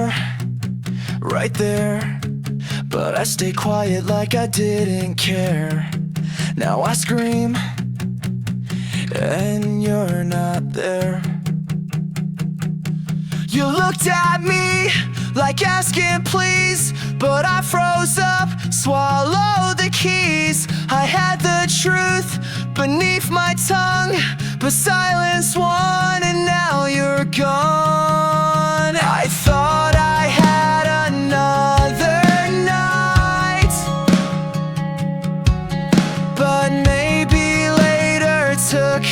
were right there, but I stayed quiet like I didn't care. Now I scream, and you're not there. You looked at me like asking please, but I froze up, swallowed the keys. I had the truth beneath my tongue, but silence won, and now you're gone. I thought I had another night, but maybe later took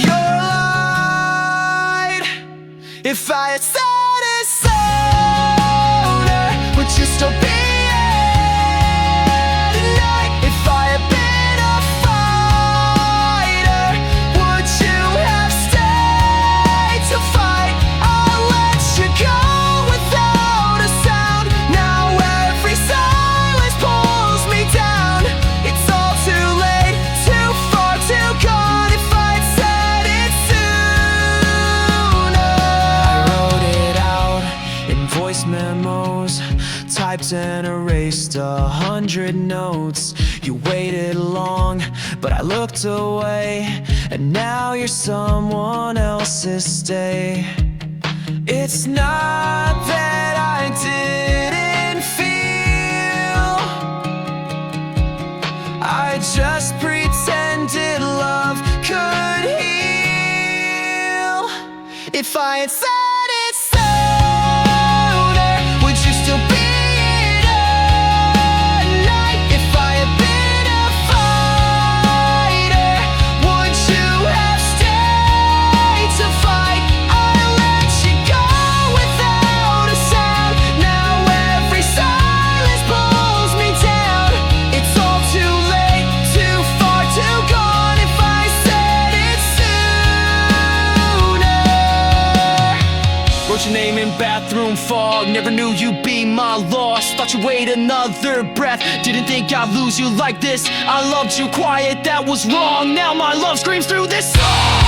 your light. If I had said it sooner, would you still be here tonight? If I had been a fighter, would you have stayed to fight? I let you go without a sound. Now every silence pulls me down. It's all too late, too far, too gone. If I'd said it sooner. I wrote it out in voice memos, typed and erased 100 notes. You waited long, but I looked away, and now you're someone else's stay. It's not that I didn't feel, I just pretended love could heal. If I had said it sooner, would you still be here tonight? If I had been a fighter, would you have stayed to fight? I let you go without a sound. Now every silence pulls me down. It's all too late, too far, too gone. If I said it sooner. Wrote your name in bathroom fog, never knew you'd be my loss. Thought you'd wait another breath, didn't think I'd lose you like this. I loved you quiet, that was wrong. Now my love screams through this song.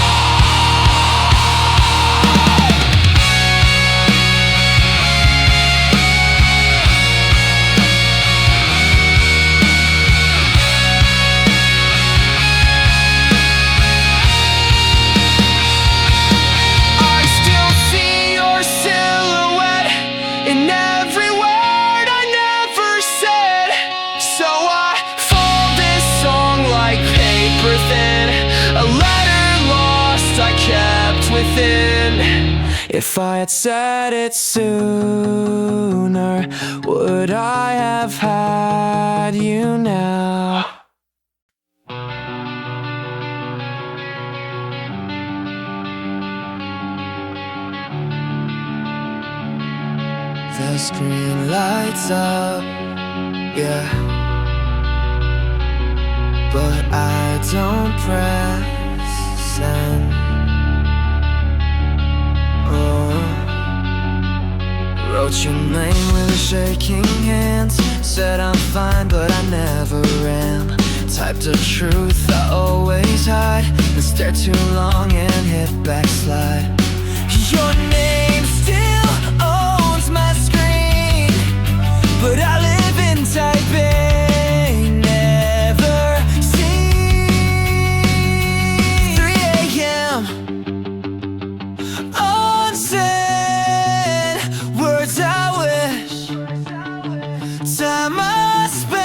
I still see your silhouette in every word I never said. So I fold this song like paper thin, a letter lost I kept within. If I had said it sooner, would I have had you now? The screen lights up, yeah, but I don't press send. Oh, wrote your name with shaking hands, said I'm fine, but I never am. Typed a truth I always hide, and stared too long and hit backslide. Your name still owns my screen, but I live in Taipei, never seen. 3 a.m. Unsent words I wish, time I spent.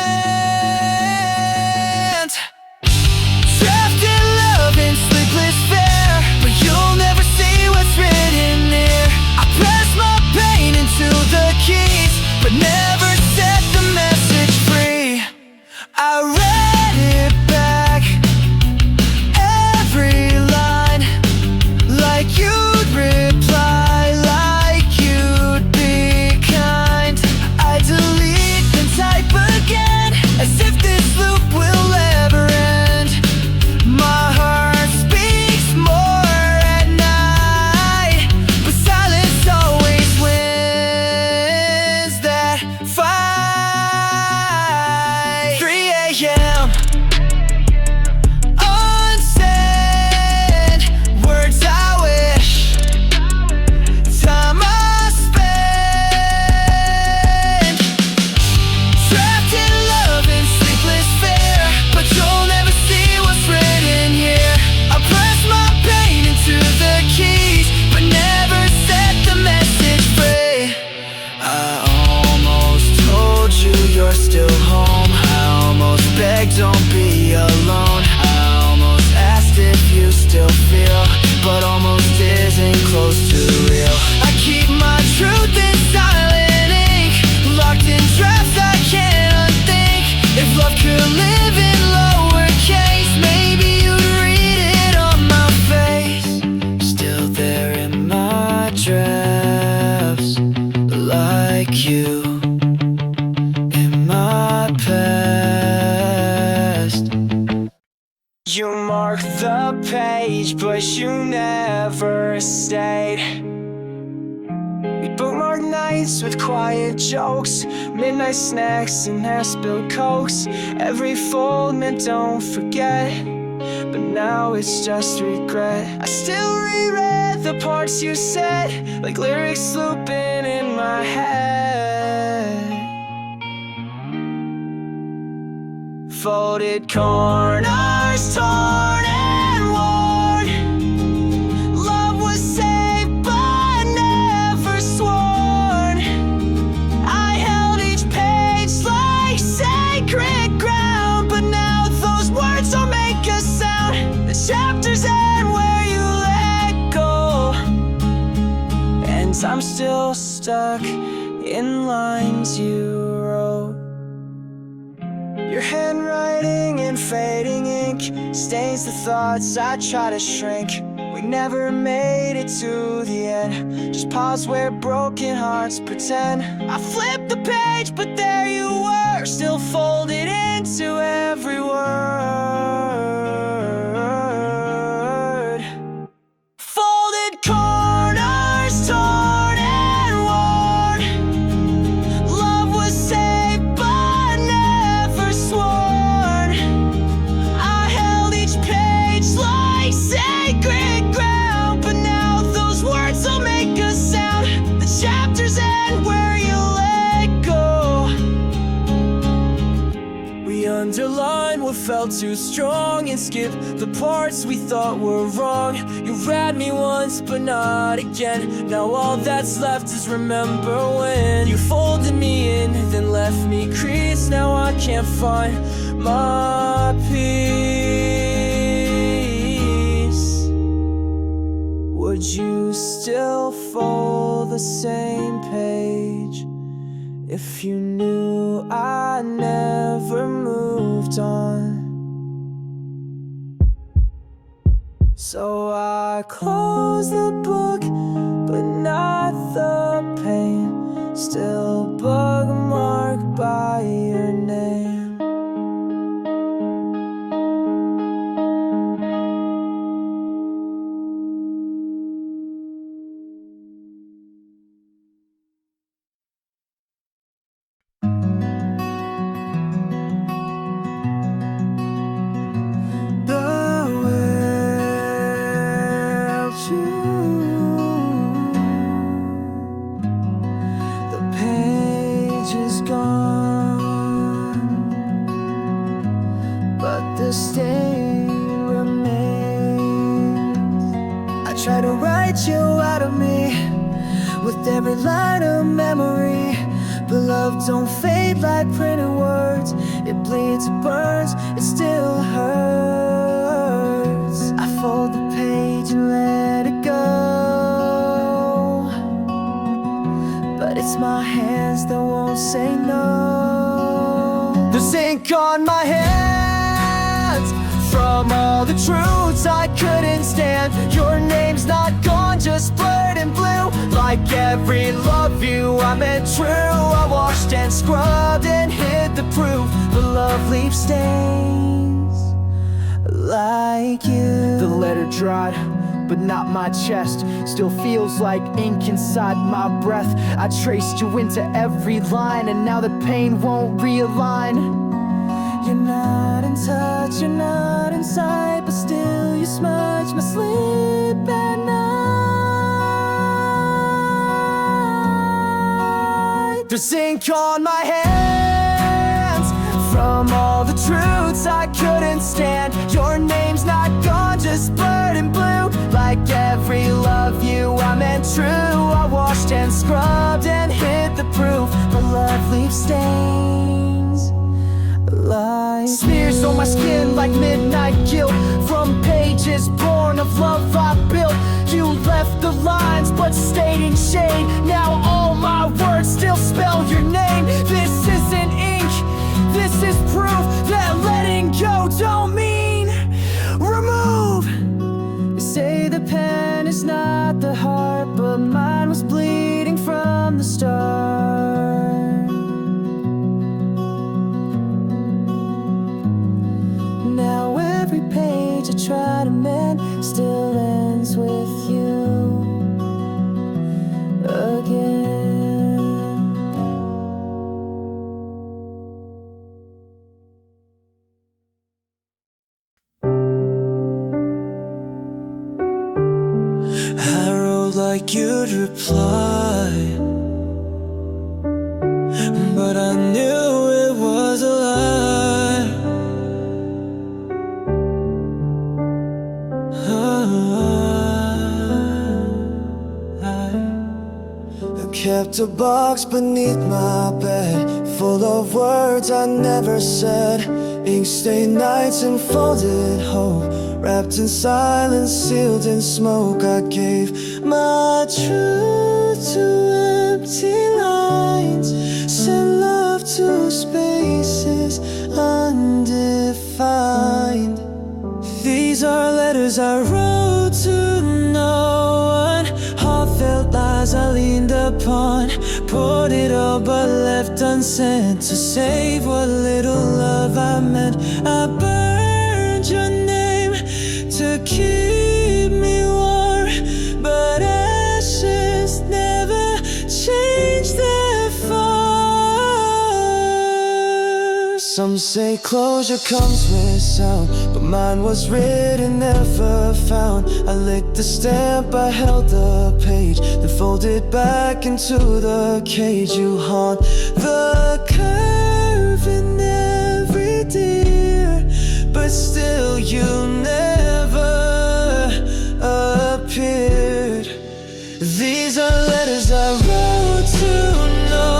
Trapped in love and sleepless fear, but you'll never see what's written here. I press my pain into the keys, but never set the message free. I read it back, every line, like you'd reply, like you'd be kind. I delete and type again, as if this loop will ever end. My heart speaks more at night, but silence always wins. That like you in my past. You marked the page, but you never stayed. We bookmarked nights with quiet jokes, midnight snacks and half-spilled cokes. Every fold meant don't forget, but now it's just regret. I still reread the parts you said, like lyrics looping in my head. Folded corners, torn and worn. Love was saved but never sworn. I held each page like sacred ground, but now those words don't make a sound. The chapters end where you let go, and I'm still stuck in lines you wrote. Your handwriting in fading ink stains the thoughts I try to shrink. We never made it to the end, just pause where broken hearts pretend. I flipped the page, but there you were, still folded into every word. Folded corners, torn and worn. Love was saved but never sworn. I held each page like sacred ground, but now those words don't make a sound. The chapters end where you let go. We underlined what felt too strong and skipped the parts we thought were wrong. You read me once but not again. Now all that's left is remember when you folded me in, then left me creased. Now I can't find my peace. Would you still fold the same page if you knew I never moved on? So I close the book, but not the pain, still bookmarked by your name. The stain remains. I try to write you out of me with every line of memory, but love don't fade like printed words. It bleeds, it burns, it still hurts. I fold the page and let it go, but it's my hands that won't say no. There's ink on my hands from all the truths I couldn't stand. Your name's not gone, just blurred and blue. Like every love you, I meant true. I washed and scrubbed and hid the proof, but love leaves stains like you. The letter dried, but not my chest. Still feels like ink inside my breath. I traced you into every line, and now the pain won't realign. You're not in touch, you're not inside, but still you smudge my sleep at night. There's ink on my hands from all the truths I couldn't stand. Your name's not gone, just blurred and blue. Like every love you, I meant true. I washed and scrubbed and hid the proof, but love leaves stains like smears on my skin like midnight guilt from pages born of love I built. You left the lines but stayed in shade. Now all my words still spell your name. This isn't ink, this is proof that letting go don't mean remove. They say the pen is not the heart, but mine was bleeding from the start. try to mend still ends with you again. I wrote like you'd reply, but I knew it was a lie. I kept a box beneath my bed, full of words I never said, ink-stained nights and folded hope, wrapped in silence, sealed in smoke. I gave my truth to empty lines, sent love to spaces undefined. These are letters I wrote to no one, heartfelt lies I leaned upon, poured it all but left unsent, to save what little love I meant. I burned your name to keep me warm, but ashes never change their form. Some say closure comes with sound, but mine was written, never found. I licked the stamp, I held the page, then folded back into the cage. You haunt the curve in every deer, but still you never appeared. These are letters I wrote to no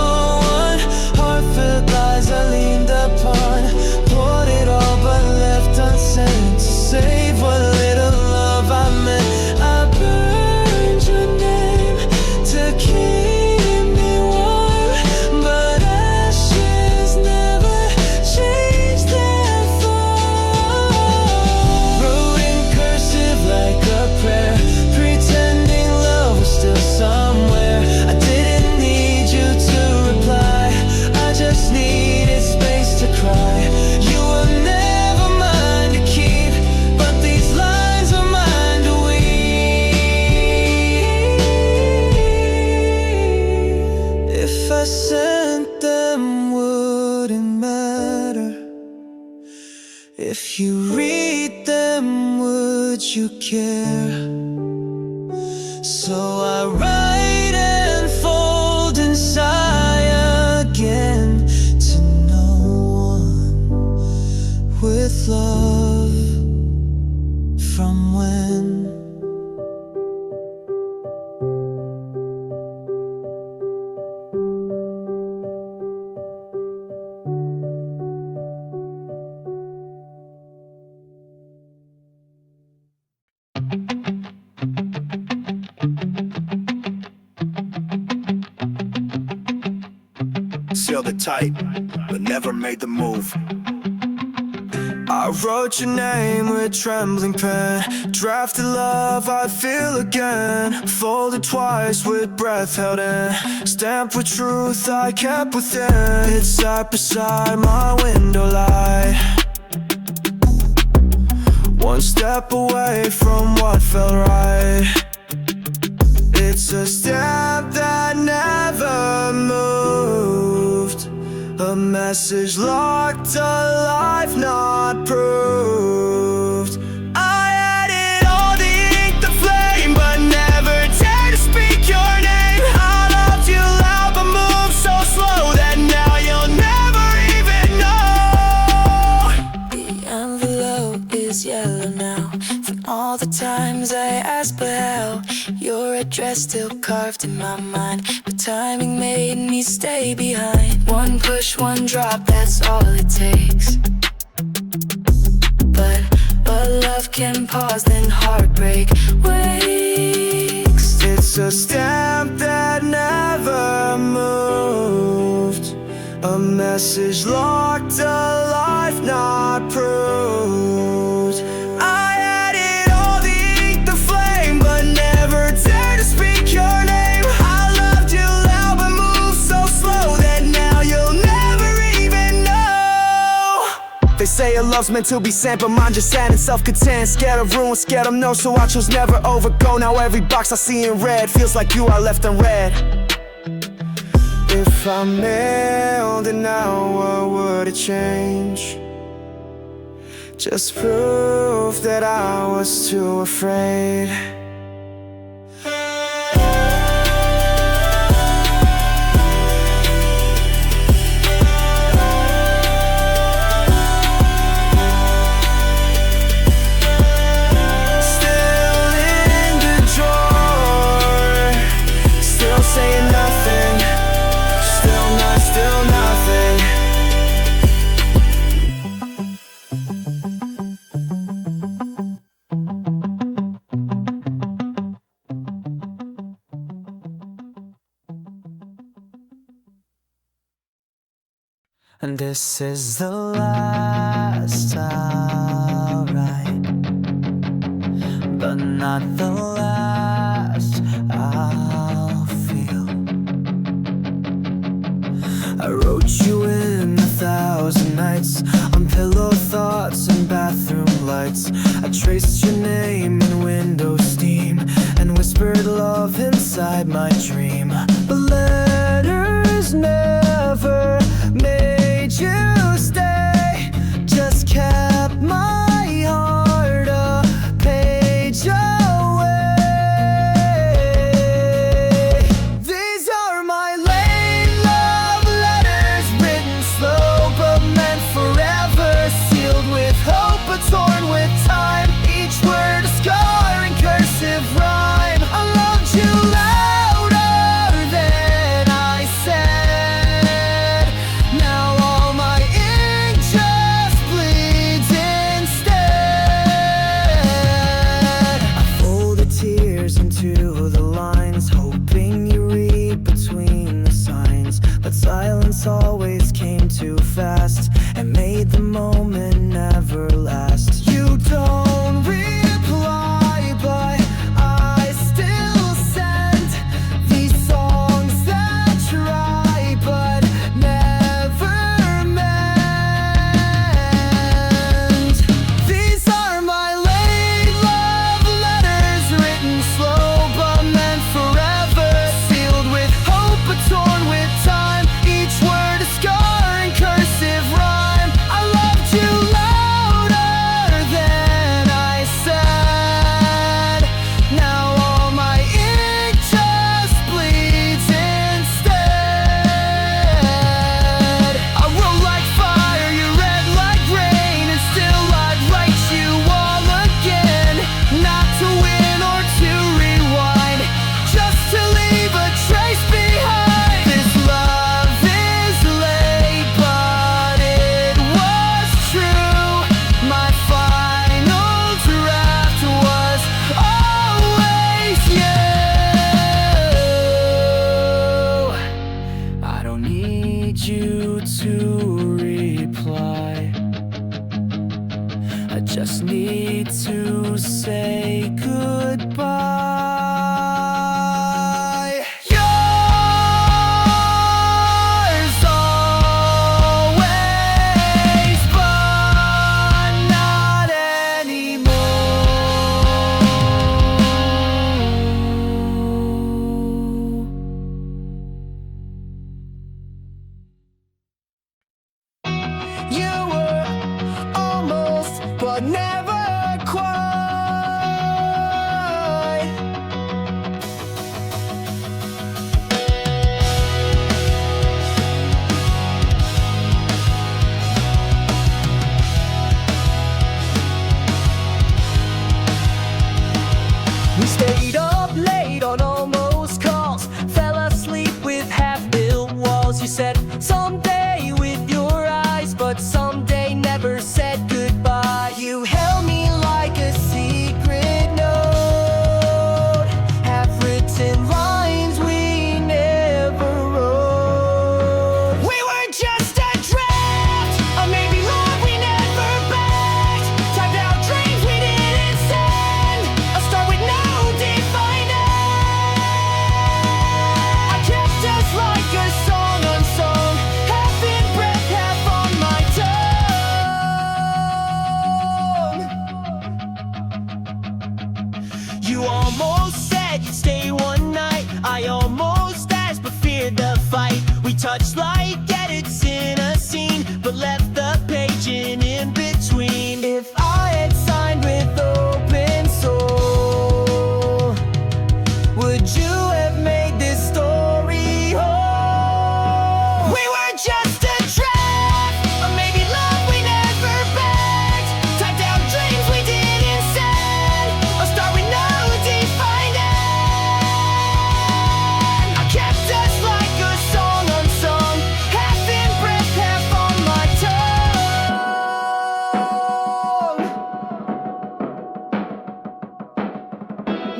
one, heartfelt lies I leaned upon, poured it all but left unsent, to save what little love I meant. I burned your name to keep me warm, but ashes never change their form. Wrote in cursive like a prayer, pretending love was still somewhere. I didn't need you to reply, I just needed space to cry. You were never mine to keep, but these lines are mine to weave. If I sent them, wouldn't matter. If you read them, would you care? So I write and fold and sigh again to no one, with love from when. Sealed it tight, but never made the move. I wrote your name with trembling pen, drafted love I feel again, folded twice with breath held in, stamped with truth I kept within. It's sat beside my window light, one step away from what felt right. It's a step that never moved, a message locked, alive, not proved. I added all the ink, the flame, but never dared to speak your name. I loved you loud, but moved so slow that now you'll never even know. The envelope is yellow now, from all the times I asked but how. Your address still carved in my mind, but timing made me stay behind. One push, one drop, that's all it takes. But love can pause, then heartbreak wakes. It's a stamp that never moved, a message locked, alive, not proved. I added all the ink, the flame, but never dared to speak your name. I loved you loud, but moved so slow that now you'll never even know. They say a love's meant to be sent, but mine just sad and self-content. Scared of ruin, scared of no, so I chose never overgo. Now every box I see in red feels like you are left unread. If I mailed it now, what would it change? Just proof that I was too afraid. And this is the last I'll write, but not the last I'll feel. I wrote you in 1,000 nights, on pillow thoughts and bathroom lights. I traced your name in window steam, and whispered love inside my dream. But letters never made you stay, just kept my heart a page away. These are my late love letters, written slow but meant forever, sealed with hope but torn with time, each word a scar in cursive rhyme. I loved you louder than I said, now all my ink just bleeds instead. I folded tears into the lines, hoping you read between the signs, but silence always came too fast and made the moment never last. You don't reply, but I still send these songs that try but never mend. These are my late love letters, written slow but meant forever, sealed with hope but torn with time, each word a scar in cursive rhyme. I loved you louder than I said, now all my ink just bleeds instead. I wrote like fire, you read like rain, and still I'd write you all again, not to win or to rewind, just to leave a trace behind. This love is late, but it was true. My final draft was always you. I don't need you to reply, I just need to say goodbye. Yours always, but not anymore. You were almost, but never quite. We stayed up late on almost calls, fell asleep with half-built walls. You said someday with your eyes, but someday never said goodbye. You held me like a secret note, half-written lines we never wrote. We were just a draft, or maybe love we never backed, typed out dreams we didn't send, a start with no define end. I kept us like a song unsung, half in breath. We touched like edits in a scene, but left the page in between. If I had signed with open soul, would you have made this story whole? We were just a draft, or maybe love we never begged. Tied down dreams we didn't send, a star with no defined end. I kept us like a song unsung, half in breath, half on my tongue.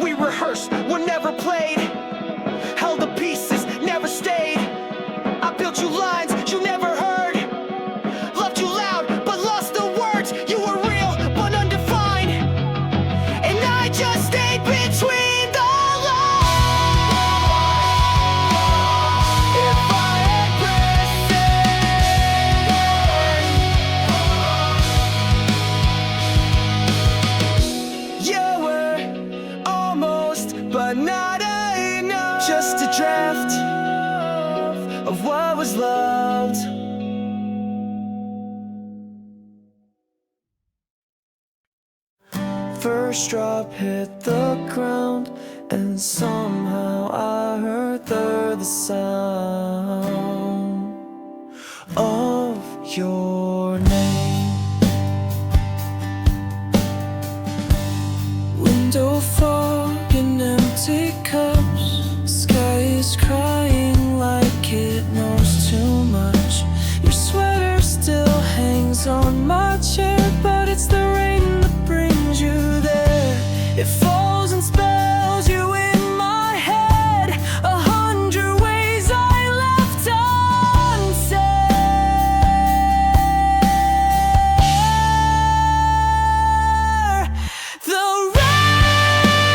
We rehearsed, were never played, held the pieces, never stayed. I built you lines you never heard, loved you loud but lost the words. You were real but undefined, and I just stayed between the lines. If I had pressed send, you were almost but not enough. Just a draft of what was loved. First drop hit the ground, and somehow I heard the sound of your name. Window fog and empty cups, sky is crying like it knows too much. Your sweater still hangs on my chair, but it's the rain that brings you there. It falls and spells you in my head, 100 ways I left unsaid. The rain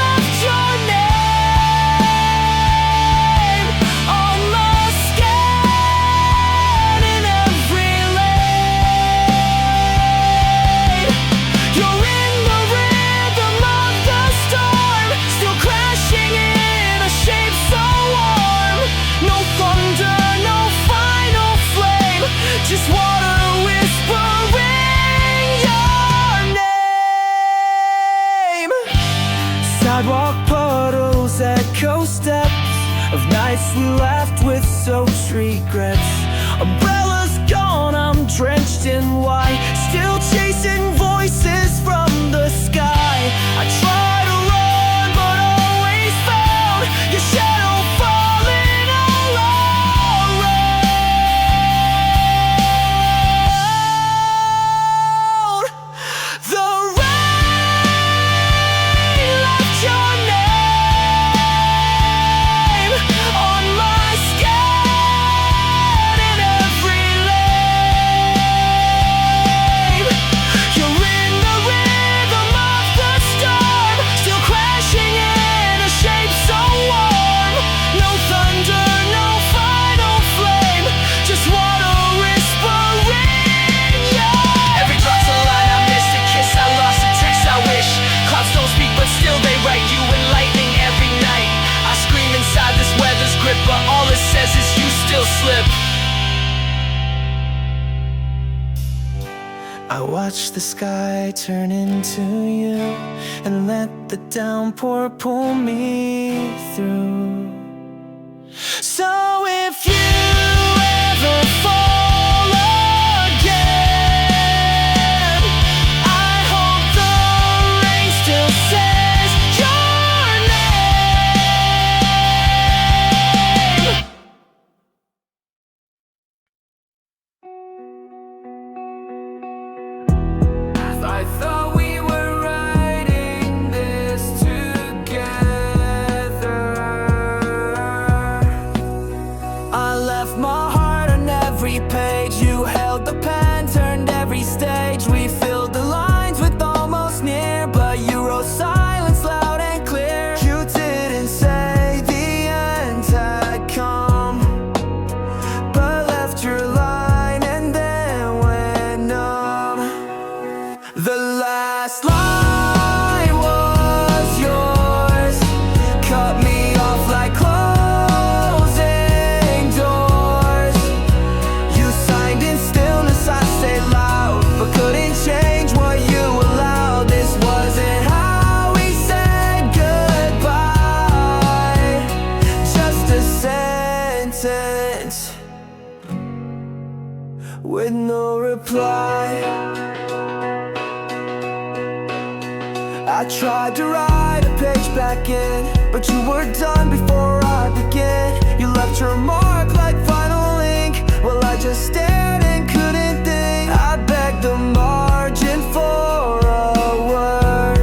left your name on my skin in every lane. You're in the rhythm of the storm, still crashing in a shape so warm. No thunder, no final flame, just water whispering your name. Sidewalk puddles, echo steps of nights we laughed with soaked regrets. Umbrellas gone, I'm drenched in white, still chasing voices from the sky. I try to run but always found your shadow falling all around. The rain left your name on my skin in every lane. You're in the rhythm of the storm, still crashing in a shape so warm. No thunder, no final flame, just water whispering your every drop's a line, I missed a kiss, I lost a text, I wish. Clouds don't speak but still they write you in lightning every night. I scream inside this weather's grip, but all it says is you still slip. I watch the sky turn into you, and let the downpour pull me through. So if you ever fall again, I hope the rain still says your name. I thought we were writing this together. I left my heart on every page. You held the pen, turned every stage. We filled the lines with almost near, but you wrote silence loud and clear. You didn't say the end had come, but left your line and then went numb. The last line was yours, cut me off like closing silence with no reply. I tried to write a page back in, but you were done before I began. You left your mark like final ink. Well, I just stared and couldn't think. I begged the margin for a word,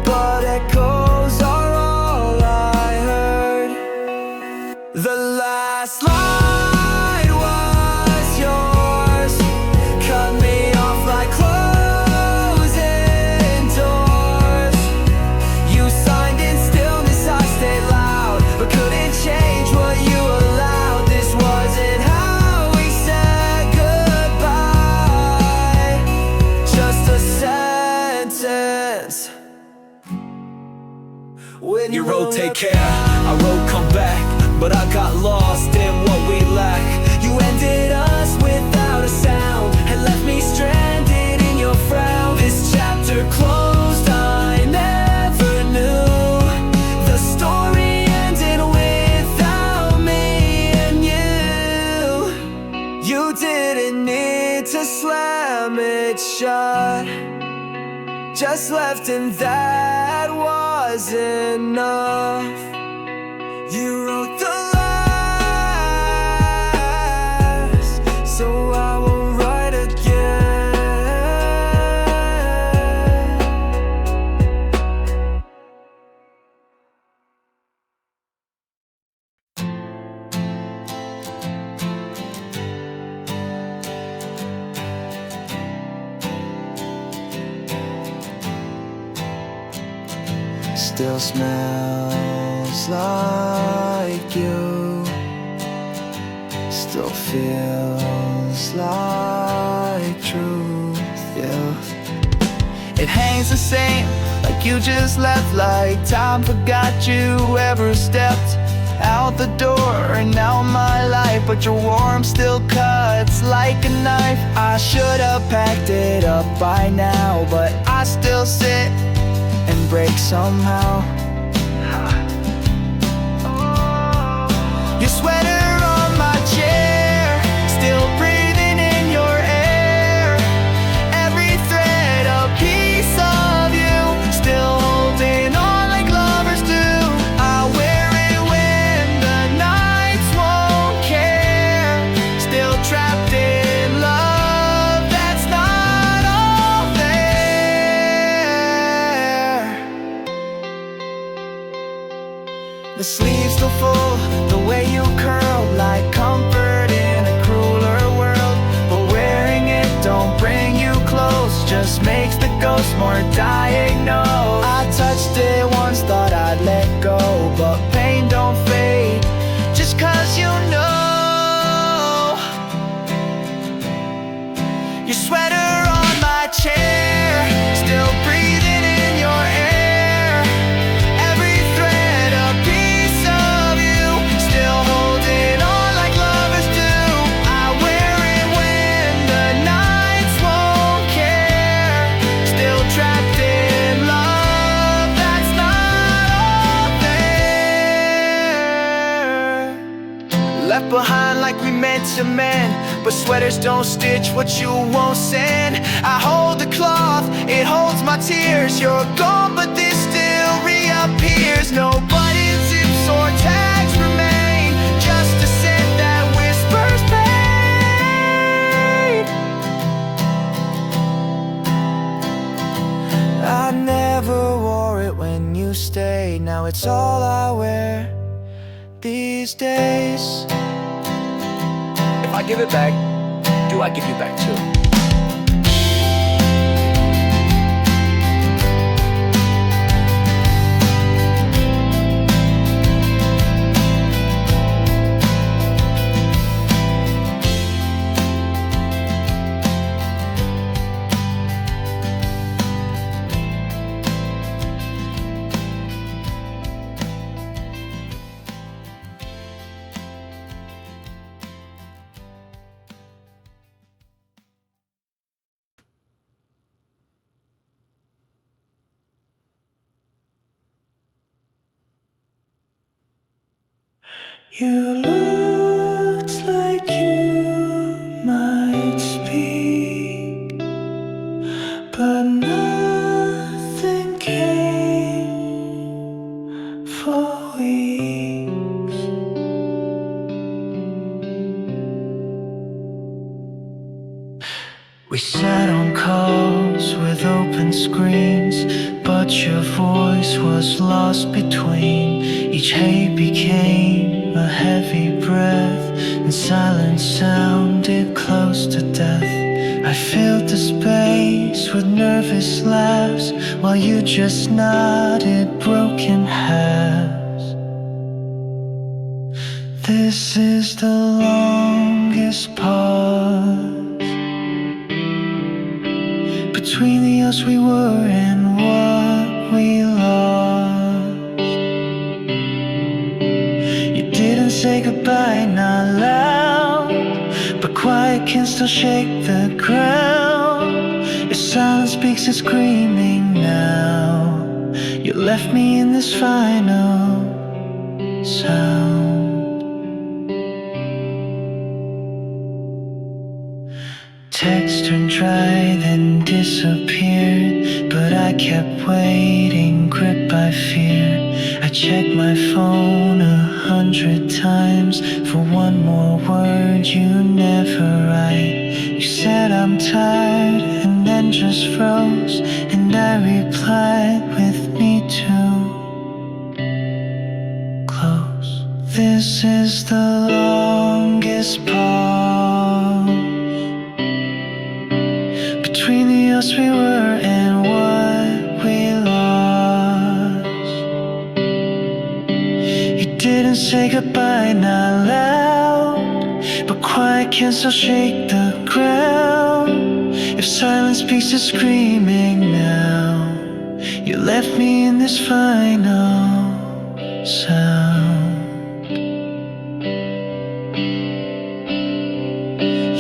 but echoes are all I heard. The last line was yours, cut me off like closing doors. You signed in stillness, I stayed loud, but couldn't change what you allowed. This wasn't how we said goodbye, just a sentence. When You wrote take care, I wrote come back, but I got lost in what we lack. you ended us without a sound and left me stranded in your frown. This chapter closed, I never knew the story ended without me and you. You didn't need to slam it shut, just left and that was enough. You wrote the last, so I won't write again. Still smells like you, still feels like truth, yeah. It hangs the same, like you just left, like time forgot you ever stepped out the door and out my life. But your warmth still cuts like a knife. I should have packed it up by now, but I still sit and break somehow. Your sweater on my chair, still breathing in your air. Every thread a piece of you, still holding on like lovers do. I wear it when the nights won't care, still trapped in love that's not all there. The sleeves still full, the way you curl, like comfort in a crueler world. But wearing it don't bring you close, just makes the ghost more diagnosed. I touched it once, thought I'd let go, but pain don't fade just cause you know. Your sweater on my chair, still breathing in your air. Every thread a piece of you, still holding on like lovers do. I wear it when the nights won't care, still trapped in love that's not all there. Left behind like we meant to mend, but sweaters don't stitch what you won't send. I hold the cloth, it holds my tears. You're gone, but this still reappears. No buttons, zips, or tags remain, just a scent that whispers pain. I never wore it when you stayed, now it's all I wear these days. If I give it back, do I give you back too? You looked like you might speak, but nothing came for weeks. We sat on calls with open screens, but your voice was lost between. Each hey became a heavy breath, and silence sounded close to death. I filled the space with nervous laughs, while you just nodded broken halves. This is the longest pause between the us we were and what we lost. You didn't say goodbye, not loud, but quiet can still shake the ground. If silence speaks, it's screaming now. You left me in this final sound. Text turned dry, then disappeared, but I kept waiting, gripped by fear. I checked my phone 100 times for one more word you never write. You said I'm tired and then just froze, and I replied with me too close. This is the longest pause between the us we were and what we lost. You didn't say goodbye, not loud, but quiet can still shake the ground. If silence speaks, it's screaming now. You left me in this final sound.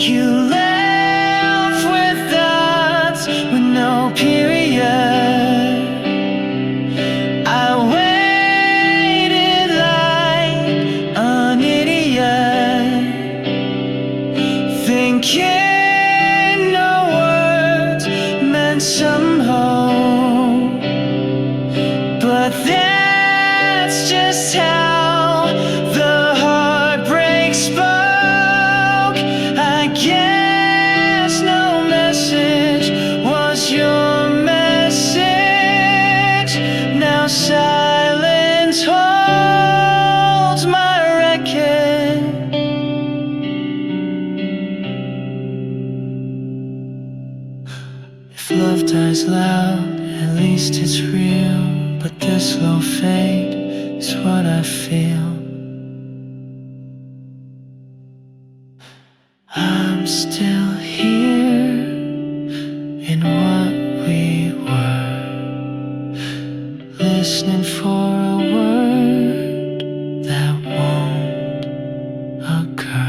You left with thoughts with no period. I waited like an idiot, thinking no words meant some hope, but that's just how the heartbreak spoke. I guess no message was your message. Now silence holds my record. If love dies loud, at least it's real. But this slow fade is what I feel. I'm still here in what we were, listening for a word that won't occur.